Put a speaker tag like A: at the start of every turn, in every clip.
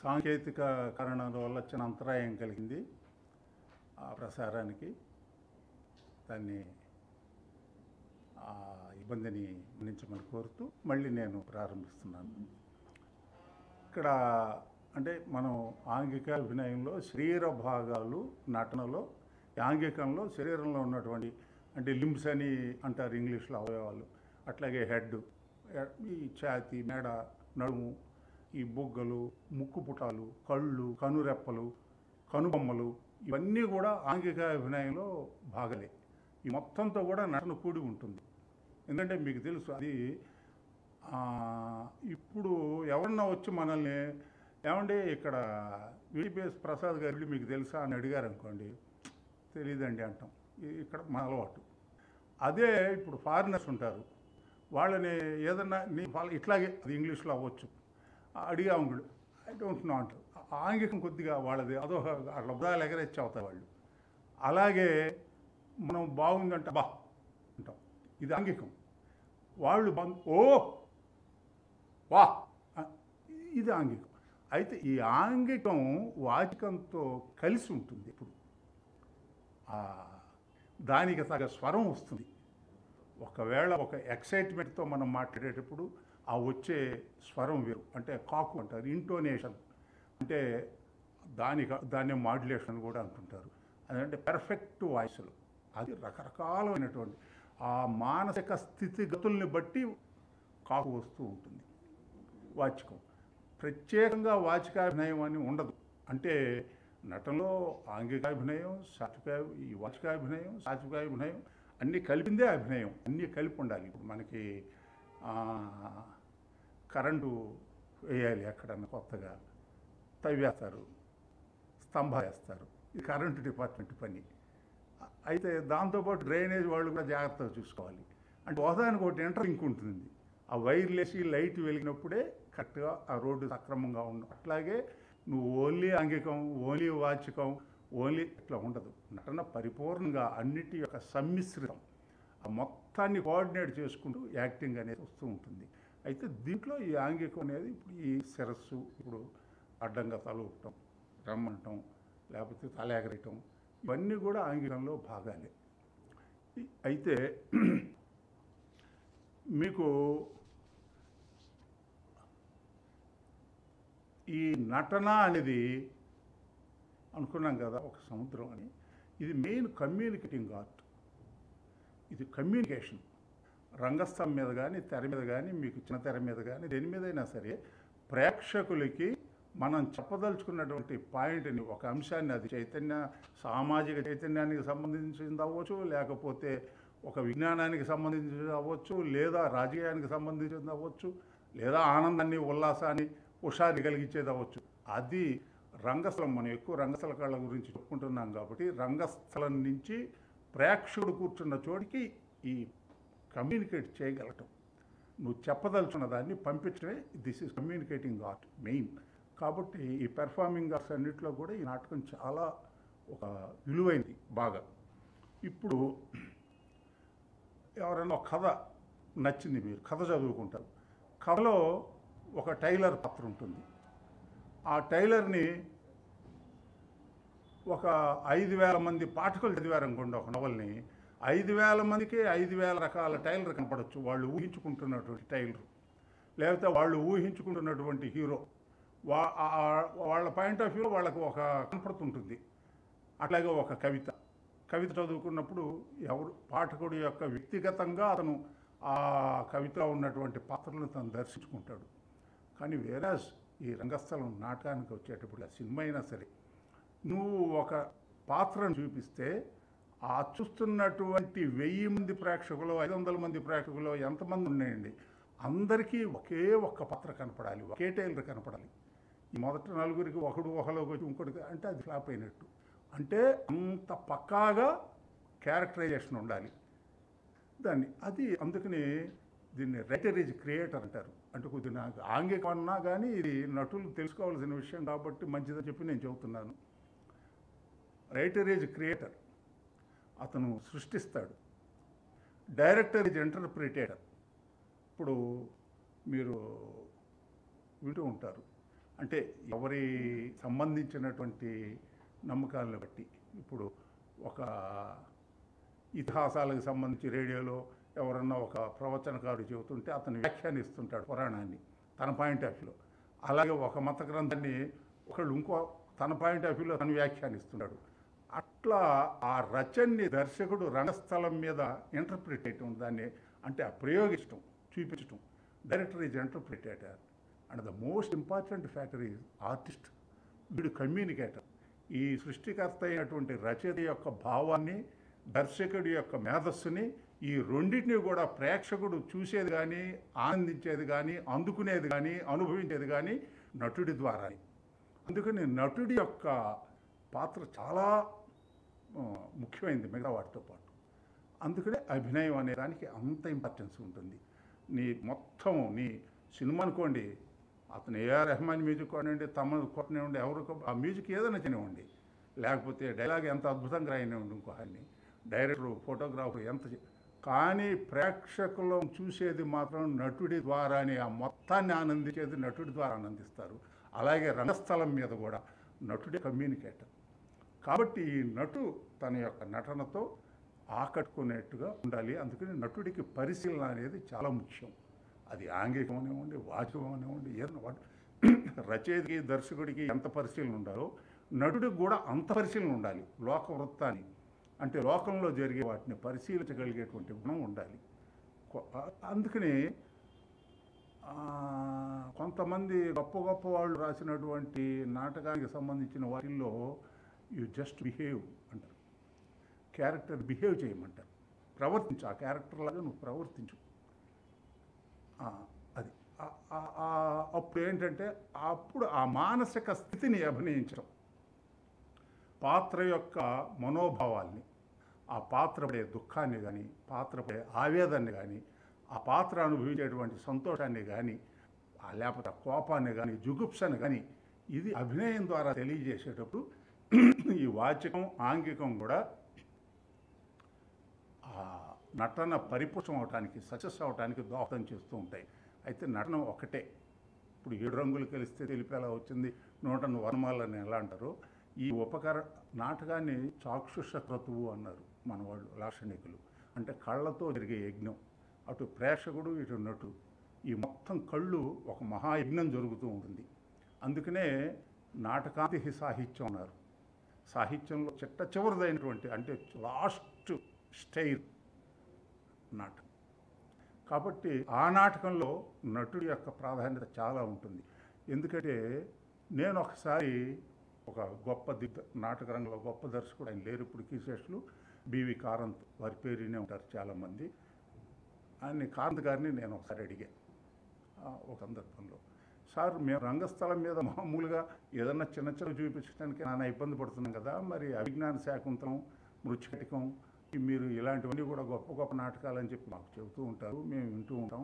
A: సాంకేతిక కారణాల వల్ల చిన్న అంతరాయం కలిగింది ఆ ప్రసారానికి. దాన్ని ఆ ఇబ్బందిని మన్నించమని కోరుతూ మళ్ళీ నేను ప్రారంభిస్తున్నాను. ఇక్కడ అంటే మనం ఆంగిక అభినయంలో శరీర భాగాలు నటనలో, ఆంగికంలో శరీరంలో ఉన్నటువంటి అంటే లింబ్స్ అని అంటారు ఇంగ్లీష్లో, అవయవాలు. అట్లాగే హెడ్, ఈ ఛాతీ, మెడ, నడుము, ఈ బుగ్గలు, ముక్కు పుటాలు, కళ్ళు, కనురెప్పలు, కనుబొమ్మలు, ఇవన్నీ కూడా ఆంగిక అభినయంలో భాగాలే. ఈ మొత్తంతో కూడా నటన కూడి ఉంటుంది. ఎందుకంటే మీకు తెలుసు అది ఇప్పుడు ఎవరన్నా వచ్చి మనల్ని ఏమంటే ఇక్కడ విడిపిఎస్ ప్రసాద్ గారు మీకు తెలుసా అని అడిగారు అనుకోండి, తెలియదండి అంటాం. ఇక్కడ మన అలవాటు. అదే ఇప్పుడు ఫారినర్స్ ఉంటారు, వాళ్ళని ఏదన్నా ఇట్లాగే అది ఇంగ్లీష్లో అవ్వచ్చు, అడిగా ఉంటాడు, ఐ డోంట్ నో అంటారు. ఆంగికం కొద్దిగా వాళ్ళది అదో అట్లా ఉదాలు ఎగరేచ్చి అవుతారు వాళ్ళు. అలాగే మనం బాగుందంటే బా అంటాం, ఇది ఆంగికం. వాళ్ళు ఓ వా, ఇది ఆంగికం. అయితే ఈ ఆంగికం వాచికంతో కలిసి ఉంటుంది. ఇప్పుడు దానికి తగ్గ స్వరం వస్తుంది. ఒకవేళ ఒక ఎక్సైట్మెంట్తో మనం మాట్లాడేటప్పుడు ఆ వచ్చే స్వరం వేరు, అంటే కాకు అంటారు, ఇంటోనేషన్ అంటే దాన్ని మాడ్యులేషన్ కూడా అంటుంటారు. అదంటే పెర్ఫెక్ట్ వాయిస్లు. అది రకరకాలైనటువంటి ఆ మానసిక స్థితిగతుల్ని బట్టి కాకు వస్తూ ఉంటుంది. వాచికం ప్రత్యేకంగా వాచికాభినయం అని ఉండదు. అంటే నటనలో ఆంగికాభినయం, ఈ వాచికాభినయం, సాత్వికాభినయం అన్నీ కలిపిందే అభినయం. అన్నీ కలిపి ఉండాలి. ఇప్పుడు మనకి కరెంటు వేయాలి, ఎక్కడన్నా కొత్తగా తవ్వేస్తారు, స్తంభాలు వేస్తారు, ఇది కరెంటు డిపార్ట్మెంట్ పని. అయితే దాంతోపాటు డ్రైనేజ్ వాళ్ళు కూడా జాగ్రత్తగా చూసుకోవాలి. అంటే ఒకదానికి ఒకటి ఇంటర్లింక్ ఉంటుంది. ఆ వైర్లేసి లైట్ వెలిగినప్పుడే కరెక్ట్గా ఆ రోడ్డు సక్రమంగా ఉండవు. అట్లాగే నువ్వు ఓన్లీ ఆంగికం, ఓన్లీ వాచికం, ఓన్లీ ఇట్లా ఉండదు. నటన పరిపూర్ణంగా అన్నిటి యొక్క సమ్మిశ్రితం, ఆ మొత్తాన్ని కోఆర్డినేట్ చేసుకుంటూ యాక్టింగ్ అనేది వస్తూ ఉంటుంది. అయితే దీంట్లో ఈ ఆంగికం అనేది ఇప్పుడు ఈ శిరస్సు, ఇప్పుడు అడ్డంగా తల ఊపటం, రమ్మంటం, లేకపోతే తల ఎగరటం, ఇవన్నీ కూడా ఆంగికంలో భాగాలే. అయితే మీకు ఈ నటన అనేది అనుకున్నాం కదా ఒక సముద్రం అని, ఇది మెయిన్ కమ్యూనికేటింగ్ ఆర్ట్. ఇది కమ్యూనికేషన్. రంగస్థలం మీద కానీ, తెర మీద కానీ, మీకు చిన్న తెర మీద కానీ, దేని మీదైనా సరే ప్రేక్షకులకి మనం చెప్పదలుచుకున్నటువంటి పాయింట్ని, ఒక అంశాన్ని, అది సామాజిక చైతన్యానికి సంబంధించింది అవ్వచ్చు, లేకపోతే ఒక విజ్ఞానానికి సంబంధించింది అవ్వచ్చు, లేదా రాజకీయానికి సంబంధించింది అవ్వచ్చు, లేదా ఆనందాన్ని, ఉల్లాసాన్ని, హుషారు కలిగించేది అవ్వచ్చు. అది రంగస్థలం. మనం ఎక్కువ రంగస్థల కళ గురించి చెప్పుకుంటున్నాం కాబట్టి రంగస్థలం నుంచి ప్రేక్షకుడు కూర్చున్న చోటికి ఈ కమ్యూనికేట్ చేయగలటం, నువ్వు చెప్పదలుచున్న దాన్ని పంపించడమే this is communicating art main. కాబట్టి ఈ పెర్ఫార్మింగ్ ఆర్ట్స్ అన్నింటిలో కూడా ఈ నాటకం చాలా ఒక విలువైంది బాగా. ఇప్పుడు ఎవరైనా ఒక కథ నచ్చింది, మీరు కథ చదువుకుంటారు. కథలో ఒక టైలర్ పాత్ర ఉంటుంది. ఆ టైలర్ని ఒక 5,000 మంది పాఠకులు చదివారనుకోండి ఒక నవల్ని, 5,000 మందికి 5,000 రకాల టైలర్ కనపడవచ్చు. వాళ్ళు ఊహించుకుంటున్నటువంటి టైలర్, లేకపోతే వాళ్ళు ఊహించుకుంటున్నటువంటి హీరో, వాళ్ళ పాయింట్ ఆఫ్ వ్యూ వాళ్ళకు ఒక కనపడుతుంటుంది. అట్లాగే ఒక కవిత చదువుకున్నప్పుడు పాఠకుడి యొక్క వ్యక్తిగతంగా అతను ఆ కవితలో ఉన్నటువంటి పాత్రలను తను దర్శించుకుంటాడు. కానీ వేరాజ్ ఈ రంగస్థలం నాటకానికి వచ్చేటప్పుడు, ఆ సినిమా అయినా సరే, నువ్వు ఒక పాత్రను చూపిస్తే ఆ చూస్తున్నటువంటి 1000 మంది ప్రేక్షకులు, 500 మంది ప్రేక్షకులు, ఎంతమంది ఉన్నాయండి, అందరికీ ఒకే ఒక్క పాత్ర కనపడాలి, ఒకే టైలర్ కనపడాలి. ఈ మొదటి నలుగురికి ఒకలోకి వచ్చి ఇంకోటి అంటే అది ఫ్లాప్ అయినట్టు. అంటే అంత పక్కాగా క్యారెక్టరైజేషన్ ఉండాలి దాన్ని. అది అందుకని దీన్ని రైటర్ ఈజ్ క్రియేటర్ అంటారు. అంటే కొద్దిగా నాకు ఆంగికం అన్నా కానీ ఇది నటులు తెలుసుకోవాల్సిన విషయం కాబట్టి మంచిదని చెప్పి నేను చెబుతున్నాను. రైటర్ ఈజ్ క్రియేటర్, అతను సృష్టిస్తాడు. Director is ఇంటర్ప్రిటేటర్. ఇప్పుడు మీరు వింటూ ఉంటారు, అంటే ఎవరి సంబంధించినటువంటి నమ్మకాలను బట్టి. ఇప్పుడు ఒక ఇతిహాసాలకు సంబంధించి రేడియోలో ఎవరన్నా ఒక ప్రవచనకారుడు చెబుతుంటే అతను వ్యాఖ్యానిస్తుంటాడు పురాణాన్ని తన పాయింట్ ఆఫ్ వ్యూలో. అలాగే ఒక మత గ్రంథాన్ని ఒకళ్ళు ఇంకో తన పాయింట్ ఆఫ్ వ్యూలో తను వ్యాఖ్యానిస్తున్నాడు. అట్లా ఆ రచనని దర్శకుడు రంగస్థలం మీద ఇంటర్ప్రిట్ చేయటం, దాన్ని అంటే ప్రయోగించటం, చూపించటం. Director is interpreter and the most important factor is artist. వీడు కమ్యూనికేటర్. ఈ సృష్టికర్త అయినటువంటి రచయిత యొక్క భావాన్ని, దర్శకుడి యొక్క మేధస్సుని, ఈ రెండింటినీ కూడా ప్రేక్షకుడు చూసేది కానీ, ఆనందించేది కానీ, అందుకునేది కానీ, అనుభవించేది కానీ నటుడి ద్వారానే. అందుకని నటుడి యొక్క పాత్ర చాలా ముఖ్యమైనది మిగతా వాటితో పాటు. అందుకనే అభినయం అనే దానికి అంత ఇంపార్టెన్స్ ఉంటుంది. నీ సినిమా అనుకోండి, అతను ఏఆర్ రెహమాన్ మ్యూజిక్ కొనండి, తమను కొట్టనివ్వండి, ఎవరు ఆ మ్యూజిక్ ఏదైనా తినివ్వండి, లేకపోతే డైలాగ్ ఎంత అద్భుతంగా రాయనివ్వండి, ఇంకోహాన్ని డైరెక్టరు, ఫోటోగ్రాఫర్ ఎంత, కానీ ప్రేక్షకులను చూసేది మాత్రం నటుడి ద్వారానే. ఆ మొత్తాన్ని ఆనందించేది నటుడి ద్వారా ఆనందిస్తారు. అలాగే రంగస్థలం మీద కూడా నటుడే కమ్యూనికేటర్. కాబట్టి ఈ నటు తన యొక్క నటనతో ఆకట్టుకునేట్టుగా ఉండాలి. అందుకని నటుడికి పరిశీలన అనేది చాలా ముఖ్యం. అది ఆంగికం అనివ్వండి, వాచకం అనివ్వండి, ఏదైనా రచయితకి, దర్శకుడికి ఎంత పరిశీలన ఉండాలో నటుడికి కూడా అంత పరిశీలన ఉండాలి. లోక వృత్తాన్ని అంటే లోకంలో జరిగే వాటిని పరిశీలించగలిగేటువంటి గుణం ఉండాలి. అందుకని కొంతమంది గొప్ప గొప్ప వాళ్ళు రాసినటువంటి నాటకానికి సంబంధించిన వాటిల్లో యు జస్ట్ బిహేవ్ అంటారు. క్యారెక్టర్ బిహేవ్ చేయమంటారు. ప్రవర్తించు, ఆ క్యారెక్టర్ లాగా నువ్వు ప్రవర్తించు. అది అప్పుడు ఏంటంటే అప్పుడు ఆ మానసిక స్థితిని అభినయించడం, పాత్ర యొక్క మనోభావాల్ని, ఆ పాత్ర పడే దుఃఖాన్ని కానీ, పాత్ర పడే ఆవేదనని కానీ, ఆ పాత్ర అనుభవించేటువంటి సంతోషాన్ని కానీ, లేకపోతే ఆ కోపాన్ని కానీ, జుగుప్సని కానీ, ఇది అభినయం ద్వారా తెలియజేసేటప్పుడు ఈ వాచకం, ఆంగికం కూడా నటన పరిపుష్టం అవడానికి, సక్సెస్ అవడానికి దోహదం చేస్తూ ఉంటాయి. అయితే నటన ఒకటే. ఇప్పుడు 7 రంగులు కలిస్తే తెలిపేలా వచ్చింది 100 వర్ణమాలని ఎలా అంటారు. ఈ నాటకాన్ని చాక్షుష క్రతువు అన్నారు మన వాళ్ళు లాక్షణికులు. అంటే కళ్ళతో జరిగే యజ్ఞం. అటు ప్రేక్షకుడు, ఇటు నటు, ఈ మొత్తం కళ్ళు ఒక మహాయజ్ఞం జరుగుతూ ఉంటుంది. అందుకనే నాటకాంతి సాహిత్యం అన్నారు. సాహిత్యంలో చివరిదైనటువంటి అంటే లాస్ట్ స్టైర్ నాటకం. కాబట్టి ఆ నాటకంలో నటుడి యొక్క ప్రాధాన్యత చాలా ఉంటుంది. ఎందుకంటే నేను ఒకసారి ఒక గొప్ప నాటక రంగంలో గొప్ప దర్శకుడు, ఆయన లేరు ఇప్పుడు, కీశేషులు బివి కారంత్, వారి పేరునే ఉంటారు చాలామంది. ఆయన కారంత్ గారిని నేను ఒకసారి అడిగాను ఒక సందర్భంలో, సార్ మేము రంగస్థలం మీద మామూలుగా ఏదన్నా చిన్న చూపించడానికి నానా ఇబ్బంది పడుతున్నాం కదా, మరి అభిజ్ఞాన శాకుంతలం, మృచ్ఛకటికం, మీరు ఇలాంటివన్నీ కూడా గొప్ప గొప్ప నాటకాలని చెప్పి మాకు చెబుతూ ఉంటారు, మేము వింటూ ఉంటాం.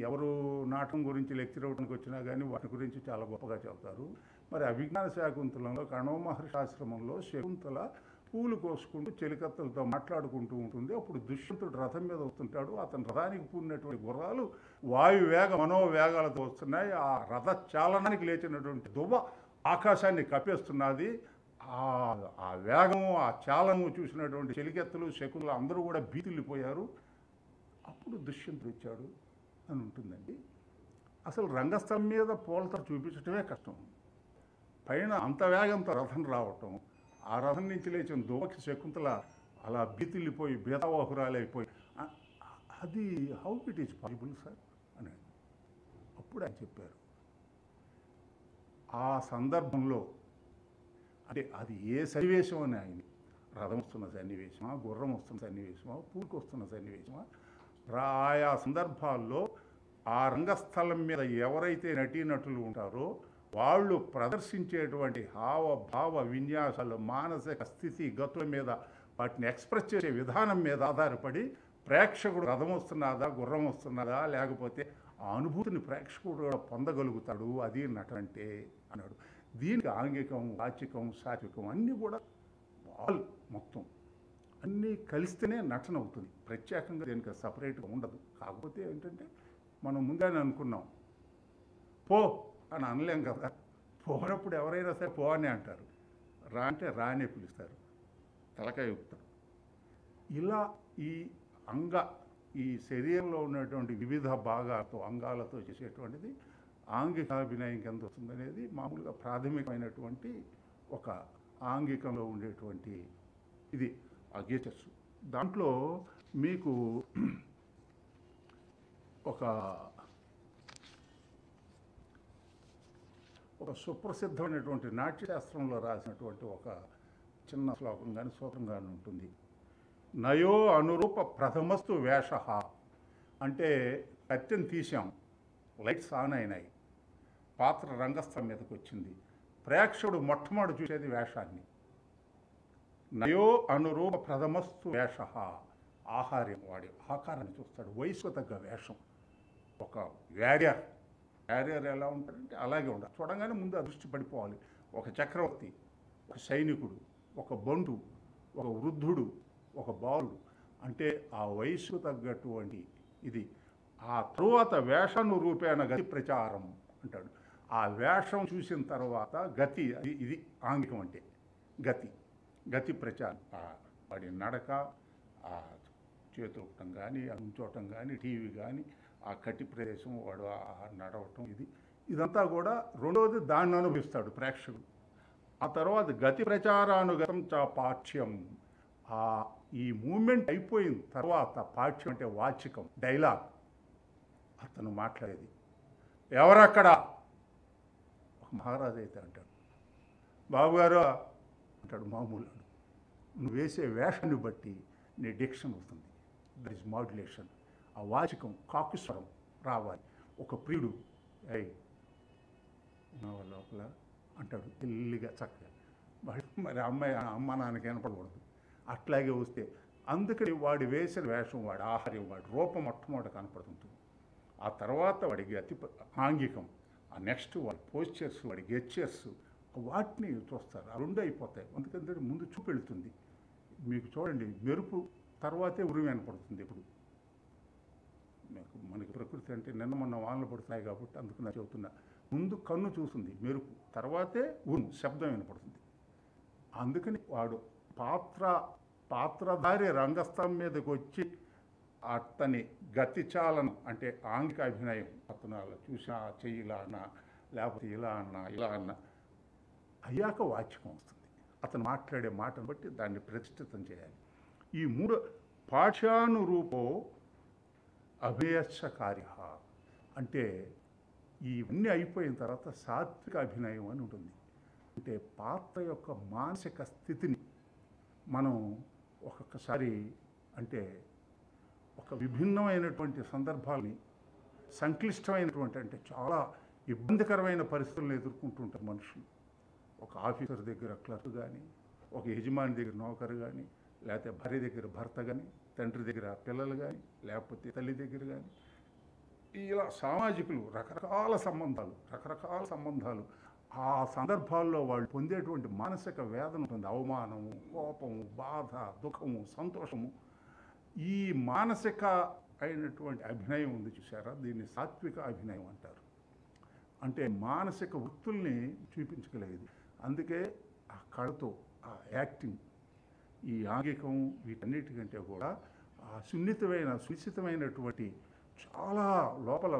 A: ఎవరు నాటకం గురించి లెక్చర్ అవ్వడానికి వచ్చినా కానీ వాటి గురించి చాలా గొప్పగా చెబుతారు. మరి అభిజ్ఞాన శాకుంతలంలో కణవ మహర్షి ఆశ్రమంలో శకుంతల పూలు కోసుకుంటూ చెలికత్తలతో మాట్లాడుకుంటూ ఉంటుంది. అప్పుడు దుష్యంతుడు రథం మీద వస్తుంటాడు. అతని రథానికి పూడినటువంటి గుర్రాలు వాయువేగ మనోవేగాలతో వస్తున్నాయి. ఆ రథ చాలనానికి లేచినటువంటి దువ్వ ఆకాశాన్ని కప్పేస్తున్నది. ఆ వేగము, ఆ చాలము చూసినటువంటి చెలికెత్తలు, శకులు అందరూ కూడా భీతిల్లిపోయారు. అప్పుడు దుష్యంతుడు వచ్చాడు అని ఉంటుందండి. అసలు రంగస్థలం మీద పోల్తో చూపించటమే కష్టం. పైన అంత వేగంతో రథం రావటం, ఆ రథం నుంచి లేచిన దువ్వకి శకుంతల అలా భీతిల్లిపోయి బీతావాహురాలైపోయి, అది how it is possible sir అని అప్పుడు ఆయన చెప్పారు. ఆ సందర్భంలో అంటే అది ఏ సన్నివేశం అని ఆయన, రథం వస్తున్న సన్నివేశమా, గుర్రం వస్తున్న సన్నివేశమా, పూలకు వస్తున్న సన్నివేశమా, ఆయా సందర్భాల్లో ఆ రంగస్థలం మీద ఎవరైతే నటీనటులు ఉంటారో వాళ్ళు ప్రదర్శించేటువంటి హావభావ విన్యాసాలు, మానసిక స్థితి గతుల మీద, వాటిని ఎక్స్ప్రెస్ చేసే విధానం మీద ఆధారపడి ప్రేక్షకుడు రథం వస్తున్నదా, గుర్రం వస్తున్నదా, లేకపోతే ఆ అనుభూతిని ప్రేక్షకుడు కూడా పొందగలుగుతాడు. అది నటన అంటే అన్నాడు. దీనికి ఆంగికం, వాచికం, సాత్వికం అన్నీ కూడా మొత్తం అన్నీ కలిస్తేనే నటన అవుతుంది. ప్రత్యేకంగా దీనికి సపరేట్గా ఉండదు. కాకపోతే ఏంటంటే మనం ముందే అనుకున్నాం, పో అని అనలేం కదా, పోనప్పుడు ఎవరైనా సరే పో అని అంటారు, రా అంటే రానే పిలుస్తారు, తలకాయ ఊపుతారు. ఇలా ఈ ఈ శరీరంలో ఉన్నటువంటి వివిధ భాగాలతో అంగాలతో చేసేటువంటిది ఆంగికాభినయం కింద వస్తుందనేది మామూలుగా ప్రాథమికమైనటువంటి ఒక ఆంగికంలో ఉండేటువంటి ఇది ఆ గీచర్స్. దాంట్లో మీకు ఒక సుప్రసిద్ధమైనటువంటి నాట్యశాస్త్రంలో రాసినటువంటి ఒక చిన్న శ్లోకం కానీ సూత్రం కానీ ఉంటుంది. నయో అనురూప ప్రథమస్తు వేష అంటే కత్తిని తీసాం, లైట్స్ ఆన్ అయినాయి, పాత్ర రంగస్థలం మీదకి వచ్చింది, ప్రేక్షకుడు మొట్టమొదటి చూసేది వేషాన్ని. నయో అనురూప ప్రథమస్తు వేష, ఆహార్యం, వాడి ఆకారాన్ని చూస్తాడు, వయసుకు తగ్గ వేషం. ఒక వ్యారియర్ ఎలా ఉంటాడంటే అలాగే ఉండాలి, చూడంగానే ముందు దృష్టి పడిపోవాలి. ఒక చక్రవర్తి, ఒక సైనికుడు, ఒక బంటు, ఒక వృద్ధుడు, ఒక బాలుడు అంటే ఆ వయసుకు తగ్గటువంటి ఇది. ఆ తరువాత వేషను రూపేణ గతి ప్రచారం అంటాడు. ఆ వేషం చూసిన తర్వాత గతి, ఇది ఆంగికం అంటే గతి ప్రచారం. వాడి నడక, ఆ చేతులటం కానీ, ఉంచోటం కానీ, టీవీ కానీ, ఆ కట్టి ప్రదేశం, వాడు నడవటం, ఇదంతా కూడా రెండవది దాన్ని అనుభవిస్తాడు ప్రేక్షకుడు. ఆ తర్వాత గతి ప్రచారానుగతం చ పాఠ్యం. ఈ మూమెంట్ అయిపోయిన తర్వాత పాఠ్యం అంటే వాచికం, డైలాగ్. అతను మాట్లాడేది, ఎవరక్కడ, ఒక మహారాజు అయితే అంటాడు, బాబుగారు అంటాడు, మామూలు. నువ్వు వేసే వేషాన్ని బట్టి నీ డిక్షన్ వస్తుంది, దట్ ఈస్ మాడ్యులేషన్. ఆ వాచికం, కాకుస్వరం రావాలి. ఒక ప్రియుడు లోపల అంటాడు తెల్లిగా చక్కగా, మరి అమ్మ నాన్నకి వినపడకూడదు, అట్లాగే వస్తే. అందుకని వాడి వేసిన వేషం, వాడి ఆహార్యం, వాడి రూపం మొట్టమొదటి కనపడుతుంటుంది. ఆ తర్వాత వాడికి ఆంగికం, ఆ నెక్స్ట్ వాడి పోస్చర్స్, వాడి గెస్చర్స్, వాటిని చూస్తారు. ఆ రెండు అయిపోతాయి. అందుకంటే ముందు చూపెళ్తుంది. మీకు చూడండి, మెరుపు తర్వాతే ఉరుము వినపడుతుంది. ఇప్పుడు మనకి ప్రకృతి అంటే నిన్న మొన్న వానలు పడుతున్నాయి కాబట్టి అందుకు నేను చెబుతున్నా. ముందు కన్ను చూస్తుంది మెరుపు, తర్వాతే ఉరుము, శబ్దం వినపడుతుంది. అందుకని వాడు పాత్రధారి రంగస్థలం మీదకి వచ్చి అతని గతిచాలనం అంటే ఆంగిక అభినయం, అతను అలా చూసినా చెయ్యిలా అన్నా, లేకపోతే ఇలా అన్నా అయ్యాక వాచ్యం వస్తుంది. అతను మాట్లాడే మాటను బట్టి దాన్ని ప్రతిష్ఠితం చేయాలి. ఈ మూడు పాఠ్యానురూపో అభినయశ్చ కార్య అంటే ఇవన్నీ అయిపోయిన తర్వాత సాత్విక అభినయం అని ఉంటుంది. అంటే పాత్ర యొక్క మానసిక స్థితిని మనం ఒక్కొక్కసారి అంటే ఒక విభిన్నమైనటువంటి సందర్భాలని, సంక్లిష్టమైనటువంటి అంటే చాలా ఇబ్బందికరమైన పరిస్థితులను ఎదుర్కొంటుంటారు మనుషులు. ఒక ఆఫీసర్ దగ్గర క్లర్క్ కానీ, ఒక యజమాని దగ్గర నౌకరు కానీ, లేకపోతే భార్య దగ్గర భర్త కానీ, తండ్రి దగ్గర పిల్లలు కానీ, లేకపోతే తల్లి దగ్గర కానీ, ఇలా సామాజికులు రకరకాల సంబంధాలు. ఆ సందర్భాల్లో వాళ్ళు పొందేటువంటి మానసిక వేదన ఉంటుంది. అవమానము, కోపము, బాధ, దుఃఖము, సంతోషము. ఈ మానసిక అయినటువంటి అభినయం ఉంది చూసారా, దీన్ని సాత్విక అభినయం అంటారు. అంటే మానసిక వృత్తుల్ని చూపించగలిగేది. అందుకే ఆ కళతో, ఆ యాక్టింగ్, ఈ ఆంగికం, వీటన్నిటికంటే కూడా ఆ సునిశ్చితమైనటువంటి చాలా లోపల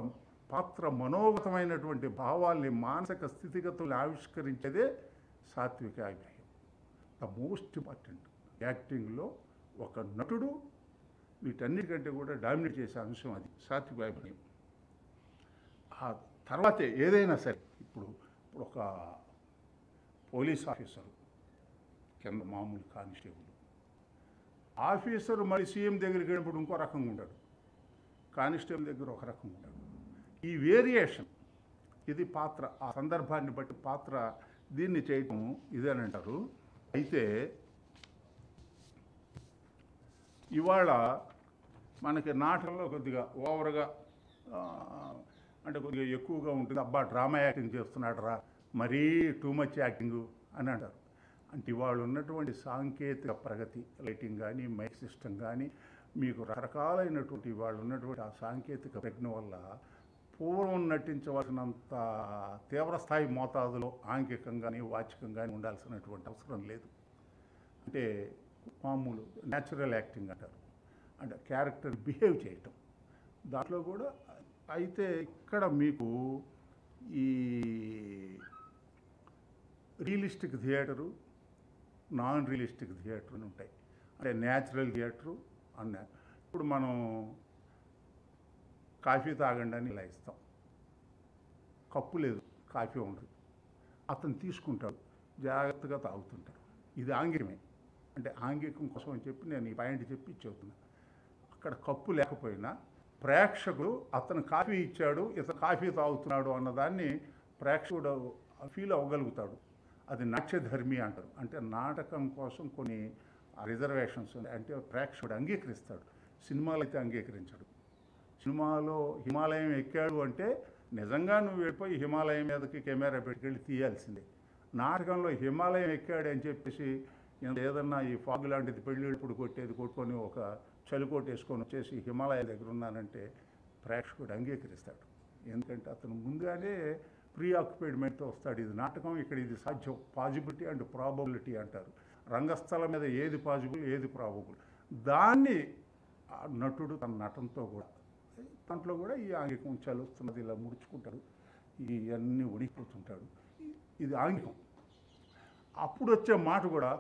A: పాత్ర మనోగతమైనటువంటి భావాల్ని, మానసిక స్థితిగతుల్ని ఆవిష్కరించేదే సాత్విక అభినయం. The most important. యాక్టింగ్లో ఒక నటుడు వీటన్నిటికంటే కూడా డామినేట్ చేసే అంశం అది సాత్విక అభినయం. ఆ తర్వాతే ఏదైనా సరే, ఇప్పుడు ఒక పోలీస్ ఆఫీసరు కింద మామూలు కానిస్టేబుల్ ఆఫీసరు మరి సీఎం దగ్గరికి వెళ్ళినప్పుడు ఇంకో రకంగా ఉంటాడు, కానిస్టేబుల్ దగ్గర ఒక రకంగా ఉంటాడు. ఈ వేరియేషన్, ఇది పాత్ర, ఆ సందర్భాన్ని బట్టి పాత్ర దీన్ని చేయటం ఇదేనంటారు. అయితే ఇవాళ మనకి నాటకంలో కొద్దిగా ఓవర్గా అంటే కొద్దిగా ఎక్కువగా ఉంటుంది. అబ్బా డ్రామా యాక్టింగ్ చేస్తున్నాడు రా, మరీ టూ మచ్ యాక్టింగు అని అంటారు. అంటే ఇవాళ ఉన్నటువంటి సాంకేతిక ప్రగతి, లైటింగ్ కానీ, మైక్ సిస్టమ్ కానీ, మీకు రకరకాలైనటువంటి ఇవాళ ఉన్నటువంటి ఆ సాంకేతిక ప్రజ్ఞ వల్ల పూర్వం నటించవలసినంత తీవ్రస్థాయి మోతాదులో ఆంగికంగాని వాచికంగాని ఉండాల్సినటువంటి అవసరం లేదు. అంటే మామూలు న్యాచురల్ యాక్టింగ్ అంటారు, అంటే క్యారెక్టర్ బిహేవ్ చేయటం దాంట్లో కూడా. అయితే ఇక్కడ మీకు ఈ realistic theatre, non realistic theatre అని ఉంటాయి. అంటే న్యాచురల్ థియేటరు అన్న ఇప్పుడు మనం కాఫీ తాగండి అని ఇలా ఇస్తాం, కప్పు లేదు, కాఫీ ఉండదు, అతను తీసుకుంటాడు, జాగ్రత్తగా తాగుతుంటాడు. ఇది ఆంగికమే. అంటే ఆంగికం కోసం అని చెప్పి నేను ఈ పాయింట్ చెప్పి చెబుతున్నా. అక్కడ కప్పు లేకపోయినా ప్రేక్షకుడు అతను కాఫీ ఇచ్చాడు, ఇతను కాఫీ తాగుతున్నాడు అన్నదాన్ని ప్రేక్షకుడు ఫీల్ అవ్వగలుగుతాడు. అది నాట్యధర్మి అంటారు. అంటే నాటకం కోసం కొన్ని రిజర్వేషన్స్ ఉన్నాయి. అంటే ప్రేక్షకుడు అంగీకరిస్తాడు. సినిమాలో అయితే అంగీకరించడు. సినిమాలో హిమాలయం ఎక్కాడు అంటే నిజంగా నువ్వు వెళ్ళిపోయి హిమాలయం మీదకి కెమెరా పెట్టుకెళ్ళి తీయాల్సిందే. నాటకంలో హిమాలయం ఎక్కాడు అని చెప్పేసి ఏదన్నా ఈ ఫాగ్ లాంటిది పెళ్ళిప్పుడు కొట్టుకొని ఒక చలికోట్ వేసుకొని వచ్చేసి హిమాలయాల దగ్గర ఉన్నానంటే ప్రేక్షకుడు అంగీకరిస్తాడు. ఎందుకంటే అతను ముందుగానే ప్రీ ఆక్యుపైడ్మెంట్తో వస్తాడు. ఇది నాటకం, ఇక్కడ ఇది సాధ్యం. పాజిబిలిటీ అండ్ ప్రాబబిలిటీ అంటారు. రంగస్థలం మీద ఏది పాజిబుల్, ఏది ప్రాబబుల్, దాన్ని నటుడు తన నటనతో కూడా దాంట్లో కూడా ఈ ఆంగికం చలుస్తున్నది, ఇలా ముడుచుకుంటాడు, ఇవన్నీ ఉడికిపోతుంటాడు. ఇది ఆంగికం. అప్పుడు వచ్చే మాట కూడా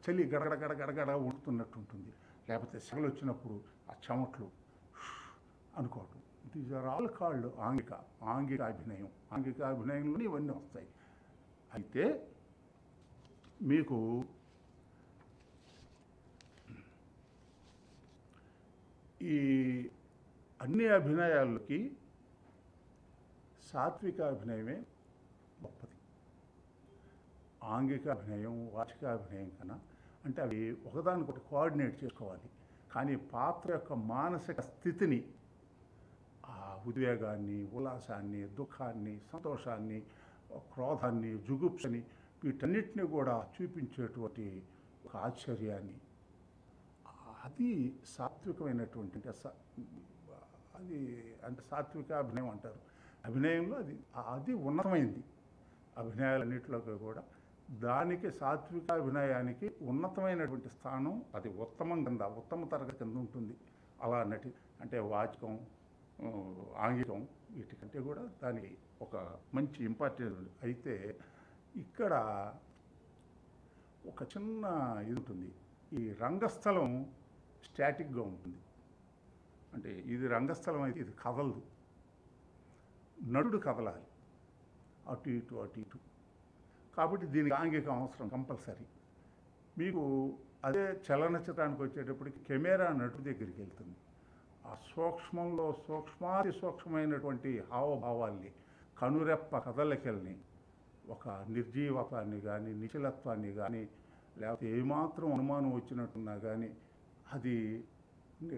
A: చలి గడగడ గడగడ ఉడుతున్నట్టు ఉంటుంది. లేకపోతే సెగలు వచ్చినప్పుడు ఆ చెమట్లు అనుకోవటం. దీస్ ఆర్ ఆల్ కాల్డ్ ఆంగిక అభినయం. ఆంగిక అభినయంలోనే ఇవన్నీ వస్తాయి. అయితే మీకు ఈ అన్ని అభినయాలకి సాత్విక అభినయమే గొప్పది. ఆంగిక అభినయం, వాచిక అభినయం కన్నా అంటే అవి ఒకదానికొకటి కోఆర్డినేట్ చేసుకోవాలి. కానీ పాత్ర యొక్క మానసిక స్థితిని, ఆ ఉద్వేగాన్ని, ఉల్లాసాన్ని, దుఃఖాన్ని, సంతోషాన్ని, క్రోధాన్ని, జుగుప్సని, వీటన్నిటిని కూడా చూపించేటువంటి ఒక ఆశ్చర్యాన్ని, అది సాత్వికమైనటువంటి అది అంటే సాత్విక అభినయం అంటారు. అభినయంలో అది ఉన్నతమైంది. అభినయాలన్నింటిలోకి కూడా దానికి సాత్విక అభినయానికి ఉన్నతమైనటువంటి స్థానం, అది ఉత్తమ తరగతి కింద ఉంటుంది. అలా అంటే వాచకం, ఆంగికం వీటికంటే కూడా దానికి ఒక మంచి ఇంపార్టెన్స్ ఉంది. అయితే ఇక్కడ ఒక చిన్న ఇది ఉంటుంది. ఈ రంగస్థలం స్టాటిక్గా ఉంటుంది. అంటే ఇది రంగస్థలం అయితే ఇది కదలదు, నటుడు కదలాలి అటు ఇటు అటు ఇటు. కాబట్టి దీనికి ఆంగికం అవసరం కంపల్సరీ. మీకు అదే చలనచిత్రానికి వచ్చేటప్పటికి కెమెరా నటుడి దగ్గరికి వెళ్తుంది. ఆ సూక్ష్మంలో సూక్ష్మాతి సూక్ష్మమైనటువంటి హావభావాల్ని, కనురెప్ప కదలికల్ని, ఒక నిర్జీవత్వాన్ని కానీ, నిశ్చలత్వాన్ని కానీ, లేకపోతే ఏమాత్రం అనుమానం వచ్చినట్టున్నా కానీ అది